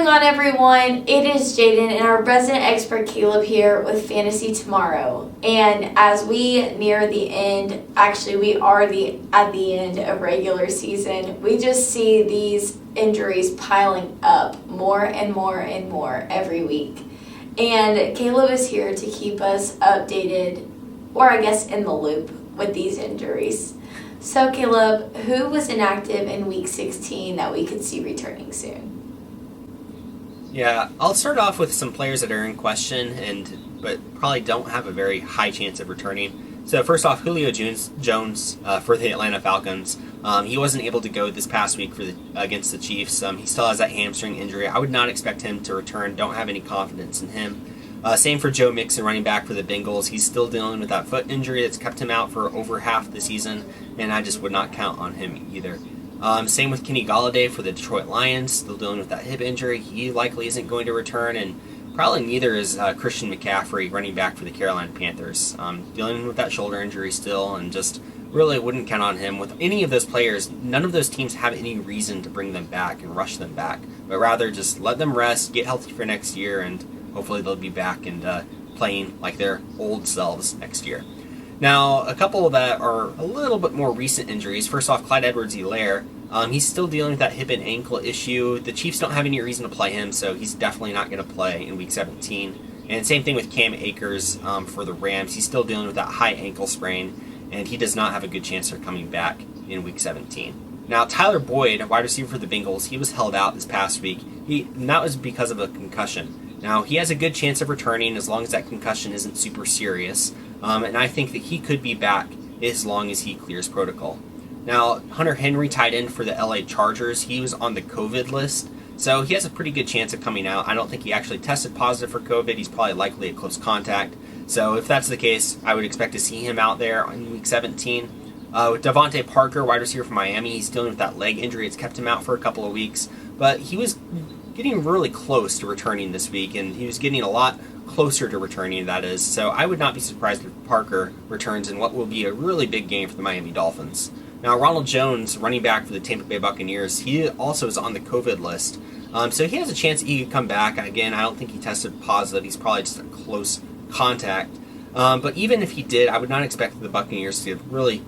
going on, everyone? It is Jaden and our resident expert Caleb here with Fantasy Tomorrow. And as we near the end, actually we are at the end of regular season, we just see these injuries piling up more and more and more every week. And Caleb is here to keep us updated, or I guess in the loop, with these injuries. So Caleb, who was inactive in week 16 that we could see returning soon? Yeah, I'll start off with some players that are in question, but probably don't have a very high chance of returning. So first off, Julio Jones for the Atlanta Falcons. He wasn't able to go this past week against the Chiefs. He still has that hamstring injury. I would not expect him to return. Don't have any confidence in him. Same for Joe Mixon, running back for the Bengals. He's still dealing with that foot injury that's kept him out for over half the season, and I just would not count on him either. Same with Kenny Golladay for the Detroit Lions, still dealing with that hip injury. He likely isn't going to return, and probably neither is Christian McCaffrey, running back for the Carolina Panthers. Dealing with that shoulder injury still, and just really wouldn't count on him. With any of those players, none of those teams have any reason to bring them back and rush them back, but rather just let them rest, get healthy for next year, and hopefully they'll be back and playing like their old selves next year. Now, a couple that are a little bit more recent injuries. First off, Clyde Edwards-Helaire. He's still dealing with that hip and ankle issue. The Chiefs don't have any reason to play him, so he's definitely not going to play in Week 17. And same thing with Cam Akers for the Rams. He's still dealing with that high ankle sprain, and he does not have a good chance of coming back in Week 17. Now, Tyler Boyd, wide receiver for the Bengals, he was held out this past week. And that was because of a concussion. Now, he has a good chance of returning as long as that concussion isn't super serious. And I think that he could be back as long as he clears protocol. Now, Hunter Henry, tight end for the LA Chargers, he was on the COVID list, so he has a pretty good chance of coming out. I don't think he actually tested positive for COVID. He's probably likely a close contact. So if that's the case, I would expect to see him out there in Week 17. With Devontae Parker, wide receiver for Miami, he's dealing with that leg injury. It's kept him out for a couple of weeks, but he was getting really close to returning this week, and he was getting a lot closer to returning, that is. So I would not be surprised if Parker returns in what will be a really big game for the Miami Dolphins. Now, Ronald Jones, running back for the Tampa Bay Buccaneers, he also is on the COVID list. So he has a chance that he could come back. Again, I don't think he tested positive. He's probably just a close contact. But even if he did, I would not expect the Buccaneers to really,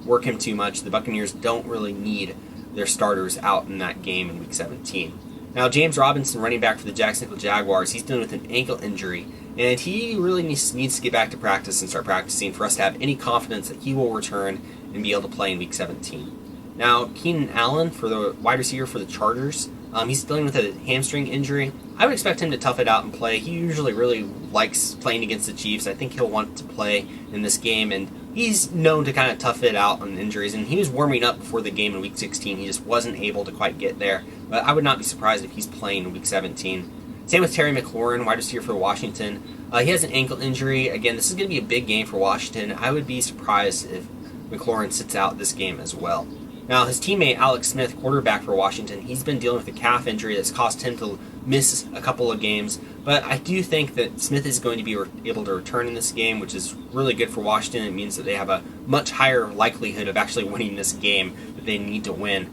work him too much. The Buccaneers don't really need their starters out in that game in Week 17. Now, James Robinson, running back for the Jacksonville Jaguars, he's dealing with an ankle injury, and he really needs to get back to practice and start practicing for us to have any confidence that he will return and be able to play in Week 17. Now, Keenan Allen, for the wide receiver for the Chargers, he's dealing with a hamstring injury. I would expect him to tough it out and play. He usually really likes playing against the Chiefs. I think he'll want to play in this game, and he's known to kind of tough it out on injuries, and he was warming up before the game in Week 16. He just wasn't able to quite get there, but I would not be surprised if he's playing in Week 17. Same with Terry McLaurin, wide receiver for Washington. He has an ankle injury. Again, this is going to be a big game for Washington. I would be surprised if McLaurin sits out this game as well. Now, his teammate Alex Smith, quarterback for Washington, he's been dealing with a calf injury that's caused him to miss a couple of games, but I do think that Smith is going to be able to return in this game, which is really good for Washington. It means that they have a much higher likelihood of actually winning this game that they need to win,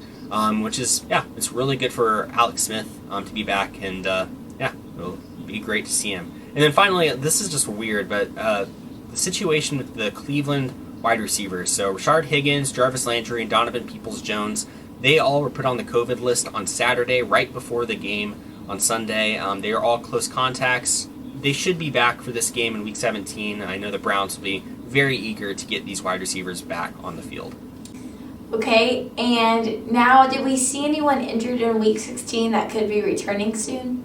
which is, it's really good for Alex Smith to be back, and it'll be great to see him. And then finally, this is just weird, but the situation with the Cleveland wide receivers. So Rashard Higgins, Jarvis Landry, and Donovan Peoples-Jones, they all were put on the COVID list on Saturday, right before the game on Sunday. They are all close contacts. They should be back for this game in Week 17. I know the Browns will be very eager to get these wide receivers back on the field. Okay, and now did we see anyone injured in Week 16 that could be returning soon?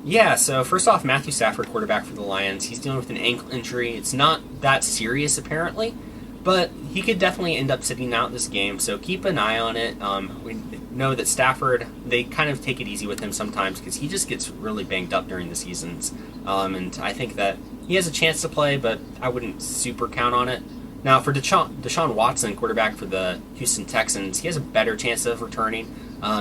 Yeah, so first off, Matthew Stafford, quarterback for the Lions, he's dealing with an ankle injury. It's not that serious, apparently, but he could definitely end up sitting out this game, so keep an eye on it. We know that Stafford, they kind of take it easy with him sometimes because he just gets really banged up during the seasons, and I think that he has a chance to play, but I wouldn't super count on it. Now, for Deshaun Watson, quarterback for the Houston Texans, he has a better chance of returning.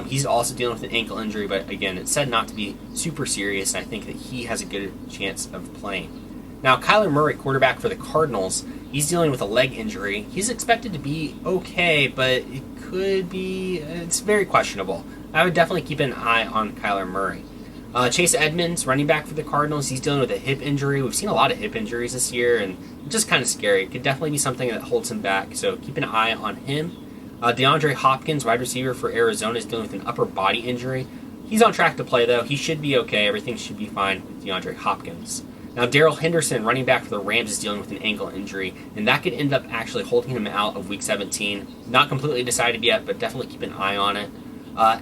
He's also dealing with an ankle injury, but again, it's said not to be super serious, and I think that he has a good chance of playing. Now, Kyler Murray, quarterback for the Cardinals, he's dealing with a leg injury. He's expected to be okay, but it could be, it's very questionable. I would definitely keep an eye on Kyler Murray. Chase Edmonds, running back for the Cardinals, he's dealing with a hip injury. We've seen a lot of hip injuries this year, and it's just kind of scary. It could definitely be something that holds him back, so keep an eye on him. DeAndre Hopkins, wide receiver for Arizona, is dealing with an upper body injury. He's on track to play, though. He should be okay. Everything should be fine with DeAndre Hopkins. Now, Darrell Henderson, running back for the Rams, is dealing with an ankle injury, and that could end up actually holding him out of Week 17. Not completely decided yet, but definitely keep an eye on it.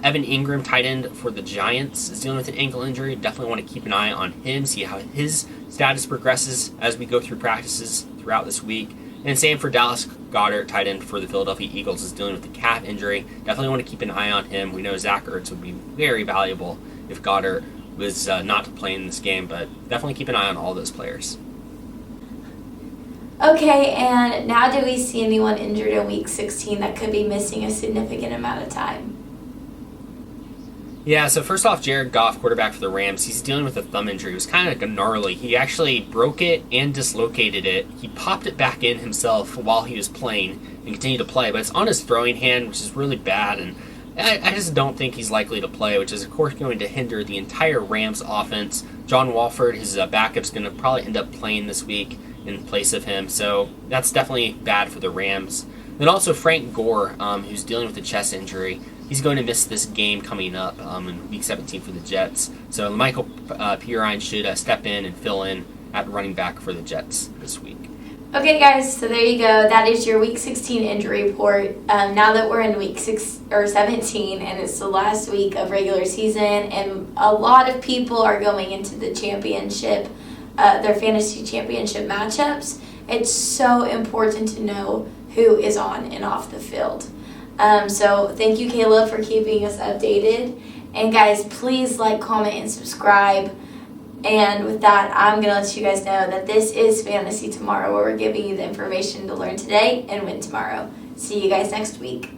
Evan Engram, tight end for the Giants, is dealing with an ankle injury. Definitely want to keep an eye on him, see how his status progresses as we go through practices throughout this week. And same for Dallas Goedert, tight end for the Philadelphia Eagles, is dealing with a calf injury. Definitely want to keep an eye on him. We know Zach Ertz would be very valuable if Goddard was not to play in this game, but definitely keep an eye on all those players. Okay, and now do we see anyone injured in Week 16 that could be missing a significant amount of time? Yeah, so first off, Jared Goff, quarterback for the Rams, he's dealing with a thumb injury. It was kind of gnarly. He actually broke it and dislocated it. He popped it back in himself while he was playing and continued to play, but it's on his throwing hand, which is really bad, and I just don't think he's likely to play, which is, of course, going to hinder the entire Rams offense. John Walford, his backup's going to probably end up playing this week in place of him, so that's definitely bad for the Rams. Then also Frank Gore, who's dealing with a chest injury. He's going to miss this game coming up in Week 17 for the Jets. So Michael Pirine should step in and fill in at running back for the Jets this week. Okay, guys, so there you go. That is your Week 16 injury report. Now that we're in Week 17 and it's the last week of regular season, and a lot of people are going into the championship, their fantasy championship matchups, it's so important to know who is on and off the field. So thank you, Caleb, for keeping us updated. And guys, please like, comment, and subscribe. And with that, I'm going to let you guys know that this is Fantasy Tomorrow, where we're giving you the information to learn today and win tomorrow. See you guys next week.